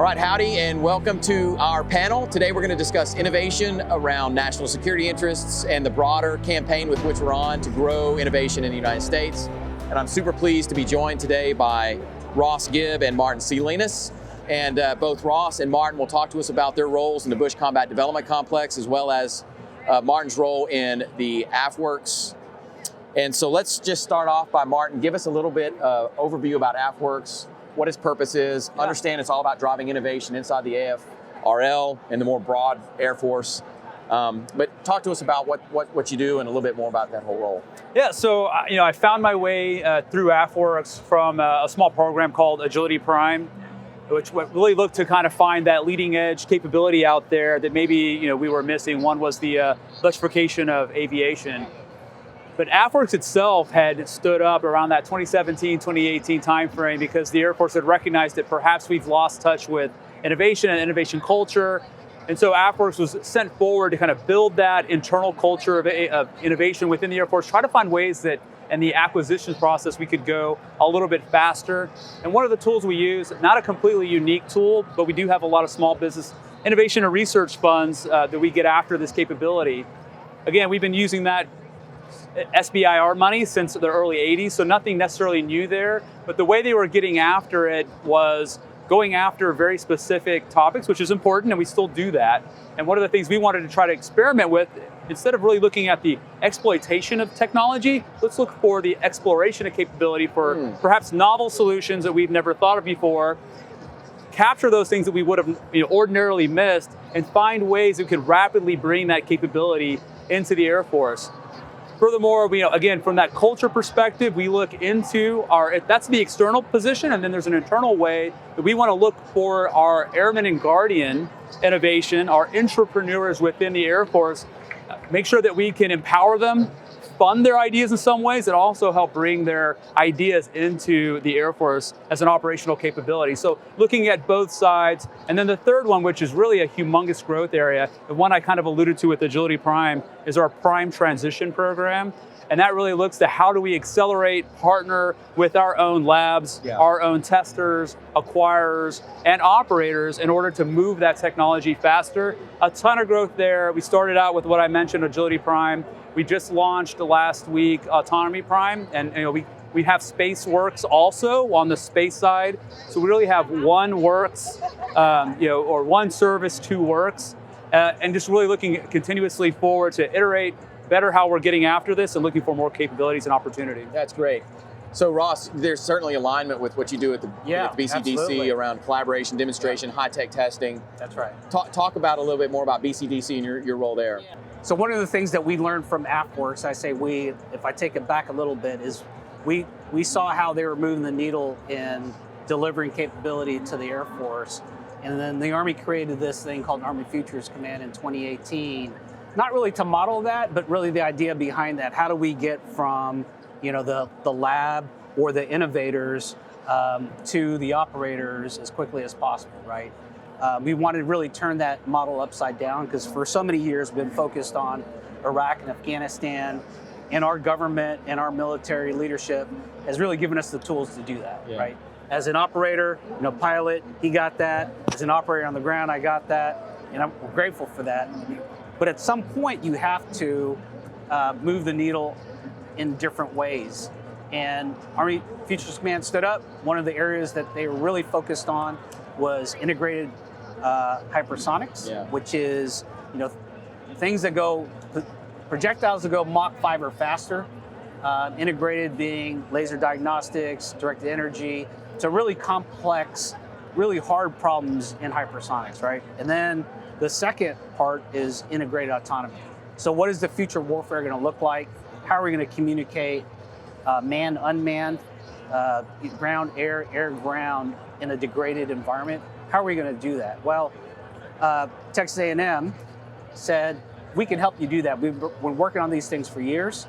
All right, howdy, and welcome to our panel. Today we're going to discuss innovation around national security interests and the broader campaign with which we're on to grow innovation in the United States. And I'm super pleased to be joined today by Ross Guieb and Martin Salinas. And both Ross and Martin will talk to us about their roles in the Bush Combat Development Complex, as well as Martin's role in the AFWorks. And so let's just start off by Martin. Give us a little bit overview about AFWorks, what its purpose is. Yeah. Understand it's all about driving innovation inside the AFRL and the more broad Air Force. But talk to us about what you do and a little bit more about that whole role. Yeah, so I found my way through AFWorks from a small program called Agility Prime, which really looked to kind of find that leading edge capability out there that maybe we were missing. One was the electrification of aviation. But AFWorks itself had stood up around that 2017, 2018 timeframe because the Air Force had recognized that perhaps we've lost touch with innovation and innovation culture. And so AFWorks was sent forward to kind of build that internal culture of innovation within the Air Force, try to find ways that in the acquisitions process we could go a little bit faster. And one of the tools we use, not a completely unique tool, but we do have a lot of small business innovation and research funds that we get after this capability. Again, we've been using that SBIR money since the early 80s, so nothing necessarily new there. But the way they were getting after it was going after very specific topics, which is important, and we still do that. And one of the things we wanted to try to experiment with, instead of really looking at the exploitation of technology, let's look for the exploration of capability for perhaps novel solutions that we've never thought of before, capture those things that we would have ordinarily missed, and find ways that we could rapidly bring that capability into the Air Force. Furthermore, again, from that culture perspective, we look into that's the external position, and then there's an internal way that we want to look for our airman and guardian innovation, our entrepreneurs within the Air Force, make sure that we can empower them, fund their ideas in some ways, and also help bring their ideas into the Air Force as an operational capability. So looking at both sides. And then the third one, which is really a humongous growth area, the one I kind of alluded to with Agility Prime, is our Prime Transition Program. And that really looks to how do we accelerate, partner with our own labs, our own testers, acquirers, and operators in order to move that technology faster. A ton of growth there. We started out with what I mentioned, Agility Prime. We just launched last week Autonomy Prime, and we have SpaceWorks also on the space side. So we really have one works, or one service, two works, and just really looking continuously forward to iterate better how we're getting after this and looking for more capabilities and opportunity. That's great. So Ross, there's certainly alignment with what you do at the BCDC absolutely. Around collaboration, demonstration, high-tech testing. That's right. Talk about a little bit more about BCDC and your role there. Yeah. So one of the things that we learned from AFWorks, I say we, if I take it back a little bit, is we saw how they were moving the needle in delivering capability to the Air Force. And then the Army created this thing called Army Futures Command in 2018. Not really to model that, but really the idea behind that. How do we get from the lab or the innovators to the operators as quickly as possible, right? We wanted to really turn that model upside down because for so many years we've been focused on Iraq and Afghanistan, and our government and our military leadership has really given us the tools to do that, right? As an operator, pilot, he got that. As an operator on the ground, I got that, and I'm grateful for that. But at some point, you have to move the needle in different ways. And Army Futures Command stood up. One of the areas that they were really focused on was integrated hypersonics, which is things that go, projectiles that go Mach 5 or faster. Integrated being laser diagnostics, directed energy. So really complex, really hard problems in hypersonics, right? And then the second part is integrated autonomy. So what is the future warfare going to look like? How are we going to communicate manned, unmanned, ground, air, air, ground in a degraded environment? How are we going to do that? Well, Texas A&M said, we can help you do that. We've been working on these things for years.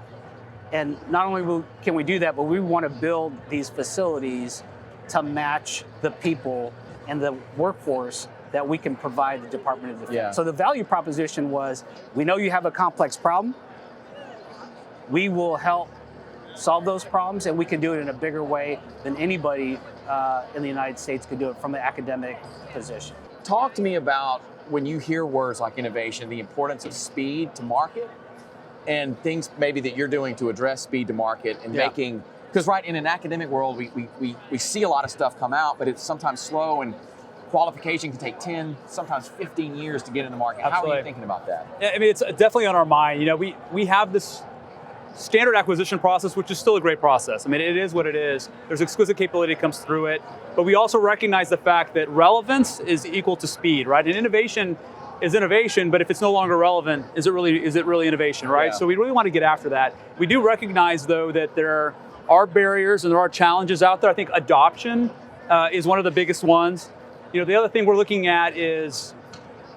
And not only can we do that, but we want to build these facilities to match the people and the workforce that we can provide the Department of Defense. So the value proposition was, we know you have a complex problem. We will help solve those problems, and we can do it in a bigger way than anybody in the United States could do it from an academic position. Talk to me about when you hear words like innovation, the importance of speed to market and things maybe that you're doing to address speed to market and making, because right, in an academic world, we see a lot of stuff come out, but it's sometimes slow and qualification can take 10, sometimes 15 years to get in the market. Absolutely. How are you thinking about that? I mean, it's definitely on our mind. You know, we have this standard acquisition process, which is still a great process. I mean, it is what it is. There's exquisite capability that comes through it, but we also recognize the fact that relevance is equal to speed, right? And innovation is innovation, but if it's no longer relevant, is it really innovation, right? Yeah. So we really want to get after that. We do recognize, though, that there are barriers and there are challenges out there. I think adoption is one of the biggest ones. You know, the other thing we're looking at is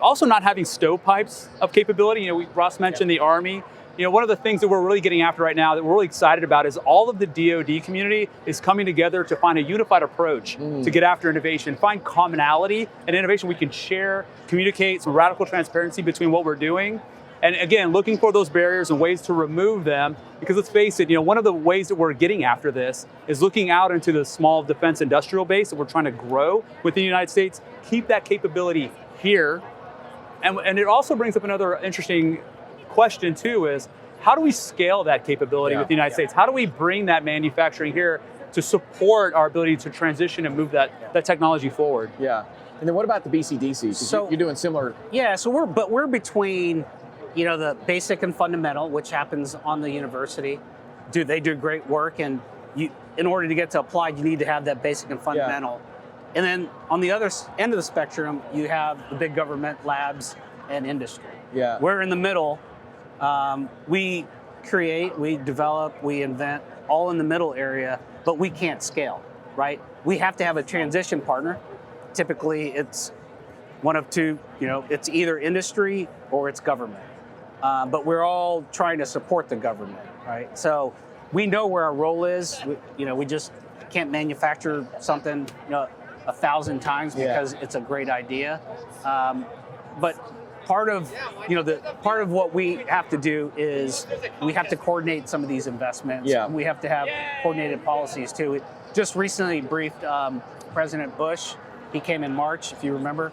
also not having stovepipes of capability. You know, Ross mentioned the Army. You know, one of the things that we're really getting after right now that we're really excited about is all of the DoD community is coming together to find a unified approach to get after innovation, find commonality and innovation we can share, communicate some radical transparency between what we're doing. And again, looking for those barriers and ways to remove them, because let's face it, you know, one of the ways that we're getting after this is looking out into the small defense industrial base that we're trying to grow within the United States, keep that capability here. And it also brings up another interesting question too, is how do we scale that capability with the United States? How do we bring that manufacturing here to support our ability to transition and move that technology forward? Yeah. And then what about the BCDC? So you're doing similar. Yeah, so we're between, you know, the basic and fundamental, which happens on the university. They do great work, and in order to get to applied, you need to have that basic and fundamental. Yeah. And then on the other end of the spectrum, you have the big government labs and industry. Yeah. We're in the middle. We create, we develop, we invent, all in the middle area, but we can't scale, right? We have to have a transition partner. Typically, it's one of two, you know, it's either industry or it's government. But we're all trying to support the government, right? So we know where our role is. We just can't manufacture something, 1,000 times because it's a great idea. But part of what we have to do is we have to coordinate some of these investments. Yeah. We have to have coordinated policies too. We just recently briefed President Bush. He came in March, if you remember.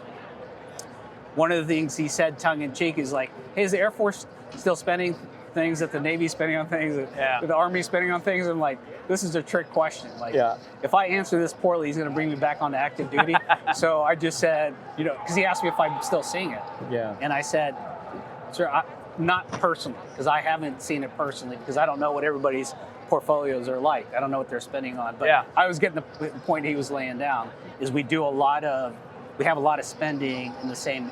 One of the things he said tongue-in-cheek is like, hey, is the Air Force still spending things that the Navy's spending on things, that the Army's spending on things? And like, this is a trick question. Like, if I answer this poorly, he's gonna bring me back onto active duty. So I just said, because he asked me if I'm still seeing it. Yeah. And I said, sir, not personally, because I haven't seen it personally, because I don't know what everybody's portfolios are like. I don't know what they're spending on. But I was getting the point he was laying down, is we have a lot of spending in the same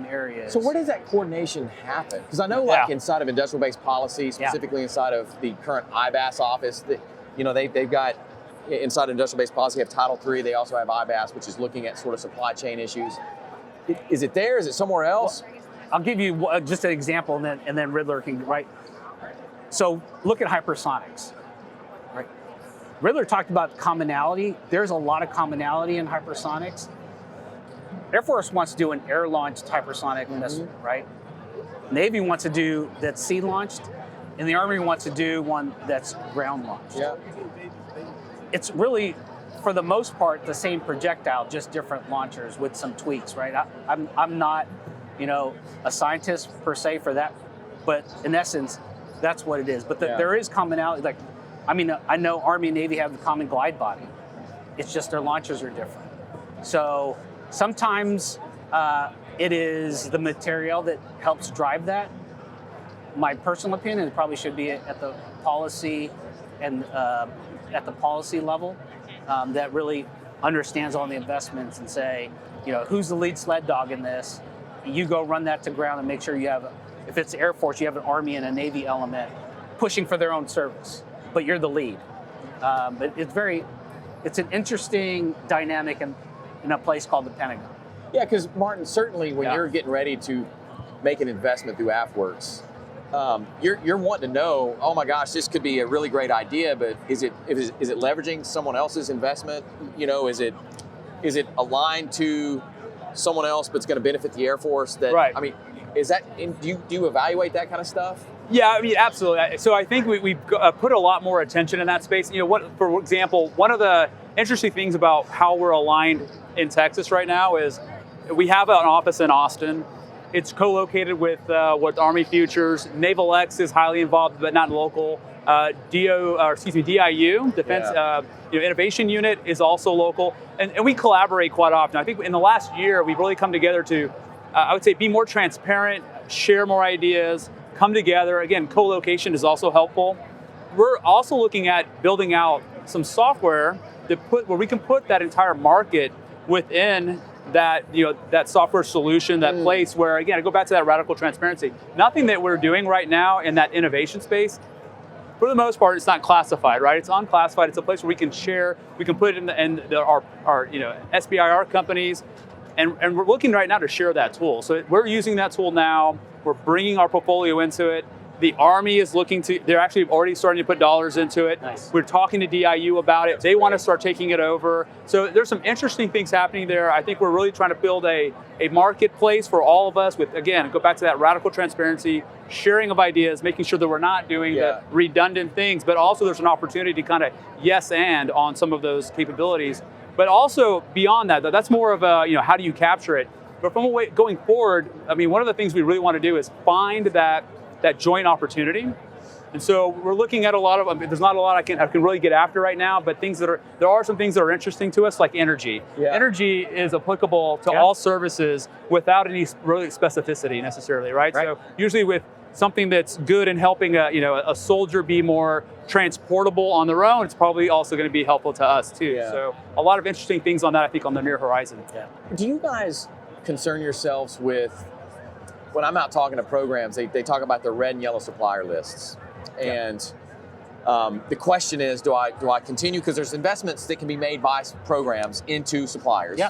areas. So where does that coordination happen? Because I know, like inside of industrial-based policy, specifically inside of the current IBAS office, that they've got inside industrial-based policy, they have Title III. They also have IBAS, which is looking at sort of supply chain issues. Is it there? Is it somewhere else? Well, I'll give you just an example, and then Riddler can So look at hypersonics. Right. Riddler talked about commonality. There's a lot of commonality in hypersonics. Air Force wants to do an air-launched hypersonic missile, right? Navy wants to do that's sea-launched, and the Army wants to do one that's ground-launched. Yeah. It's really, for the most part, the same projectile, just different launchers with some tweaks, right? I'm not, a scientist per se for that, but in essence, that's what it is. But there is commonality. I know Army and Navy have the common glide body. It's just their launchers are different. So sometimes it is the material that helps drive that. My personal opinion, it probably should be at the policy and at the policy level that really understands all the investments and say, who's the lead sled dog in this? You go run that to ground and make sure you have, if it's Air Force, you have an Army and a Navy element pushing for their own service, but you're the lead. But it's an interesting dynamic in a place called the Pentagon. Yeah, because Martin, certainly when you're getting ready to make an investment through AFWorks, you're wanting to know, oh my gosh, this could be a really great idea, but is it leveraging someone else's investment? Is it aligned to someone else, but it's going to benefit the Air Force? I mean, do you evaluate that kind of stuff? Yeah, I mean, absolutely. So I think we've put a lot more attention in that space. For example, one of the interesting things about how we're aligned in Texas right now is we have an office in Austin. It's co-located with Army Futures. Naval X is highly involved, but not local. DIU, Defense Innovation Unit, is also local, and we collaborate quite often. I think in the last year, we've really come together to, I would say, be more transparent, share more ideas, come together. Again, co-location is also helpful. We're also looking at building out some software where we can put that entire market within that software solution, that place where, again, I go back to that radical transparency. Nothing that we're doing right now in that innovation space, for the most part, it's not classified, right? It's unclassified. It's a place where we can share. We can put it in our SBIR companies, and we're looking right now to share that tool. So we're using that tool now. We're bringing our portfolio into it. The Army is they're actually already starting to put dollars into it. Nice. We're talking to DIU about it. They want to start taking it over. So there's some interesting things happening there. I think we're really trying to build a marketplace for all of us with, again, go back to that radical transparency, sharing of ideas, making sure that we're not doing the redundant things, but also there's an opportunity to kind of yes and on some of those capabilities. But also beyond that, that's more of a, how do you capture it? But from going forward, I mean, one of the things we really want to do is find that joint opportunity. And so we're looking at a lot of, there's not a lot I can really get after right now, but there are some things that are interesting to us, like energy. Yeah. Energy is applicable to all services without any really specificity necessarily, right? So usually with something that's good in helping a soldier be more transportable on their own, it's probably also going to be helpful to us too. Yeah. So a lot of interesting things on that, I think, on the near horizon. Yeah. Do you guys concern yourselves with, when I'm out talking to programs, they talk about the red and yellow supplier lists. And the question is, do I continue? Because there's investments that can be made by programs into suppliers.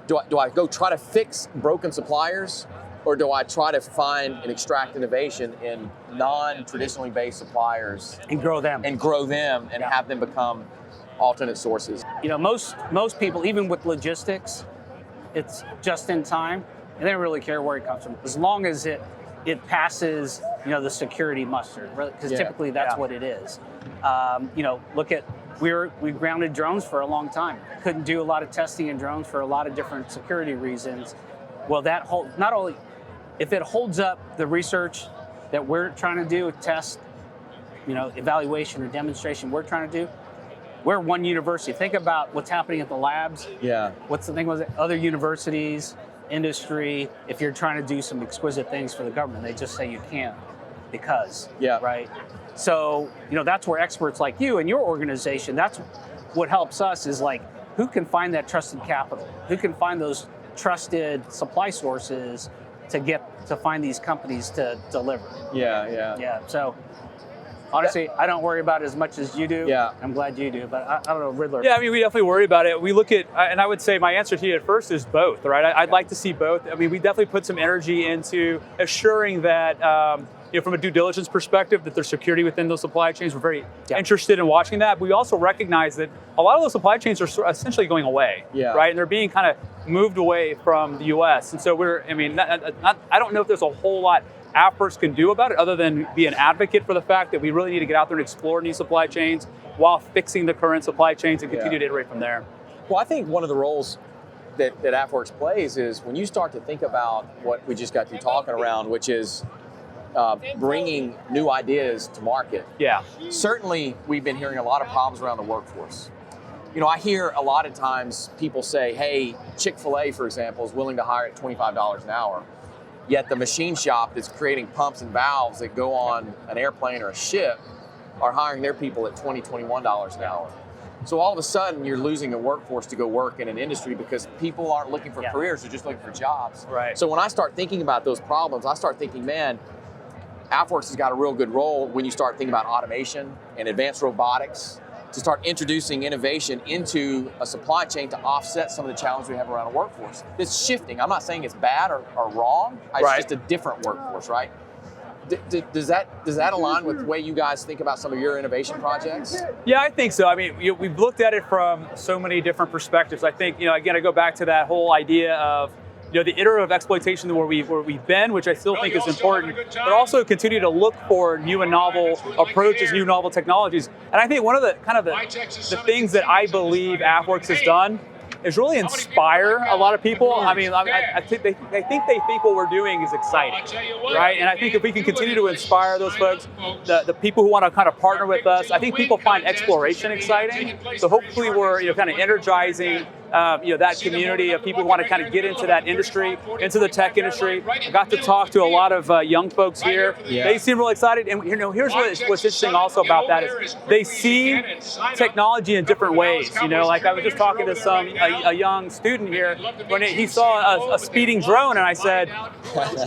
Do I go try to fix broken suppliers, or do I try to find and extract innovation in non-traditionally based suppliers and grow them and have them become alternate sources? Most people, even with logistics, it's just in time, and they don't really care where it comes from, as long as it passes, the security muster, because typically that's what it is. Look at, we grounded drones for a long time. Couldn't do a lot of testing in drones for a lot of different security reasons. Well, not only, if it holds up the research that we're trying to do, test, evaluation or demonstration we're trying to do, we're one university. Think about what's happening at the labs. Yeah. What's the thing with it? Other universities, industry, if you're trying to do some exquisite things for the government, they just say you can't because, right? So, that's where experts like you and your organization, that's what helps us, is like, who can find that trusted capital? Who can find those trusted supply sources to find these companies to deliver? Yeah. So honestly, I don't worry about it as much as you do. Yeah. I'm glad you do, but I don't know, Riddler. Yeah, I mean, we definitely worry about it. We look at, and I would say my answer to you at first is both, right? I'd like to see both. I mean, we definitely put some energy into assuring that, from a due diligence perspective, that there's security within those supply chains. We're very interested in watching that. But we also recognize that a lot of those supply chains are essentially going away, right? And they're being kind of moved away from the U.S. And so I don't know if there's a whole lot AFWERX can do about it other than be an advocate for the fact that we really need to get out there and explore new supply chains while fixing the current supply chains and continue to iterate from there. Well, I think one of the roles that AFWERX plays is when you start to think about what we just got through talking around, which is bringing new ideas to market. Yeah. Certainly, we've been hearing a lot of problems around the workforce. I hear a lot of times people say, hey, Chick-fil-A, for example, is willing to hire at $25 an hour. Yet the machine shop that's creating pumps and valves that go on an airplane or a ship are hiring their people at $20, $21 an hour. So all of a sudden, you're losing a workforce to go work in an industry because people aren't looking for careers, they're just looking for jobs. Right. So when I start thinking about those problems, I start thinking, man, AFWERX has got a real good role when you start thinking about automation and advanced robotics, to start introducing innovation into a supply chain to offset some of the challenges we have around a workforce. It's shifting. I'm not saying it's bad or wrong. It's just a different workforce, right? Does that align with the way you guys think about some of your innovation projects? Yeah, I think so. I mean, we've looked at it from so many different perspectives. I think, again, I go back to that whole idea of the iterative exploitation where we've been, which I still think is important, but also continue to look for new and novel approaches, new novel technologies. And I think one of the the things that I believe AFWorks has done is really inspire a lot of people. I mean, I think they think what we're doing is exciting, right? And I think if we can continue to inspire those folks, the people who want to kind of partner with us, I think people find exploration exciting. So hopefully we're kind of energizing that community of people who want to kind of get into that industry, into the tech industry. I got to talk to a lot of young folks here. Yeah. They seem really excited. And here's what's interesting also about that is they see technology in different ways. Like I was just talking to a young student here when he saw a speeding drone, and I said,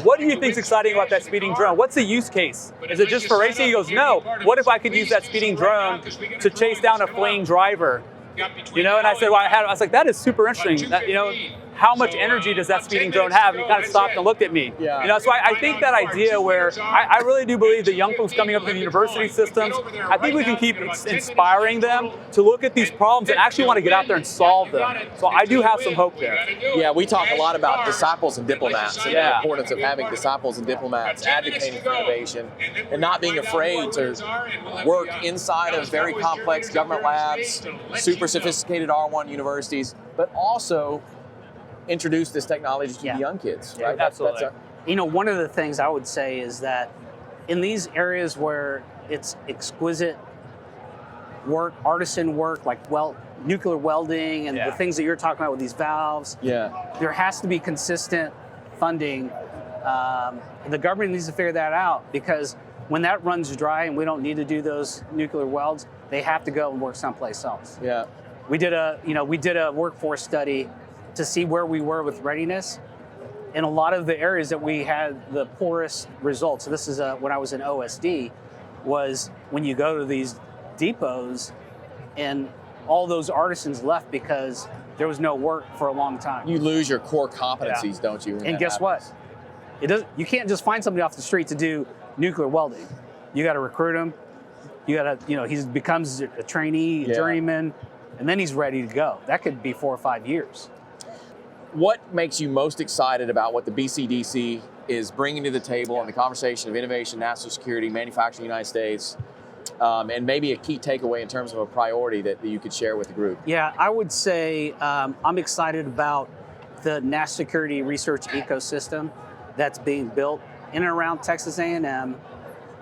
"What do you think's exciting about that speeding drone? What's the use case? Is it just for racing?" He goes, "No. What if I could use that speeding drone to chase down a fleeing driver?" And I said, I was like, that is super interesting. That, how much energy does that speeding drone have? And he kind of stopped and looked at me. Yeah. So I think that idea where I really do believe the young folks coming up through the university systems, I think we can keep inspiring them to look at these problems and actually want to get out there and solve them. So I do have some hope there. Yeah, we talk a lot about disciples and diplomats and the importance of having disciples and diplomats advocating for innovation and not being afraid to work inside of very complex government labs, super sophisticated R1 universities, but also introduce this technology to the young kids, right? Yeah, absolutely. One of the things I would say is that in these areas where it's exquisite work, artisan work, like nuclear welding and the things that you're talking about with these valves, there has to be consistent funding. The government needs to figure that out, because when that runs dry and we don't need to do those nuclear welds, they have to go and work someplace else. Yeah. We did a workforce study to see where we were with readiness. In a lot of the areas that we had the poorest results, so this is when I was in OSD, was when you go to these depots and all those artisans left because there was no work for a long time. You lose your core competencies, don't you? And guess what? You can't just find somebody off the street to do nuclear welding. You got to recruit him. You got to, he becomes a trainee, a journeyman, and then he's ready to go. That could be 4 or 5 years. What makes you most excited about what the BCDC is bringing to the table in the conversation of innovation, national security, manufacturing in the United States, and maybe a key takeaway in terms of a priority that you could share with the group? Yeah, I would say I'm excited about the national security research ecosystem that's being built in and around Texas A&M,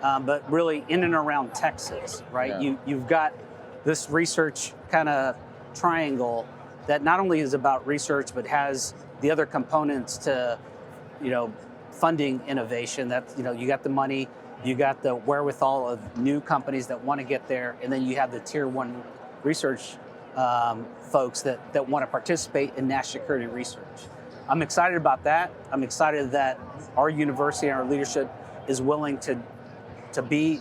but really in and around Texas, right? Yeah. You've got this research kind of triangle that not only is about research, but has the other components to, funding innovation. That, you got the money, you got the wherewithal of new companies that want to get there, and then you have the tier 1 research folks that want to participate in national security research. I'm excited about that. I'm excited that our university and our leadership is willing to be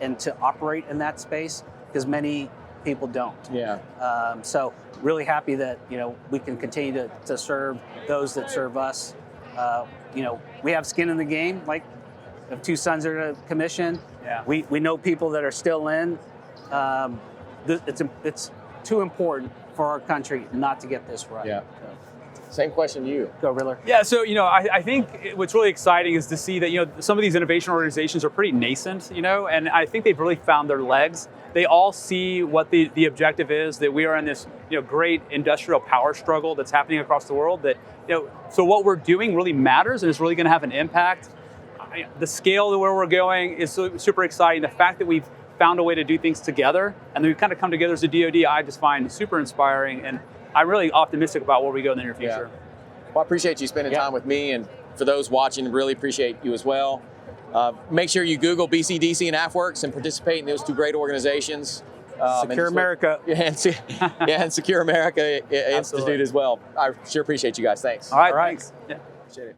and to operate in that space, because many people don't. Yeah. So really happy that we can continue to serve those that serve us. We have skin in the game. Like, we have 2 sons that are commissioned. Yeah. We know people that are still in. It's too important for our country not to get this right. Yeah. Same question to you. Go, Riller. Yeah, so I think what's really exciting is to see that some of these innovation organizations are pretty nascent, and I think they've really found their legs. They all see what the objective is, that we are in this great industrial power struggle that's happening across the world. That so what we're doing really matters and it's really going to have an impact. The scale of where we're going is super exciting. The fact that we've found a way to do things together and then we've kind of come together as a DoD, I just find super inspiring, and I'm really optimistic about where we go in the near future. Yeah. Well, I appreciate you spending time with me, and for those watching, really appreciate you as well. Make sure you Google BCDC and AFWorks and participate in those 2 great organizations. Secure America. And Secure America Institute as well. I sure appreciate you guys. Thanks. All right. Thanks. Yeah. Appreciate it.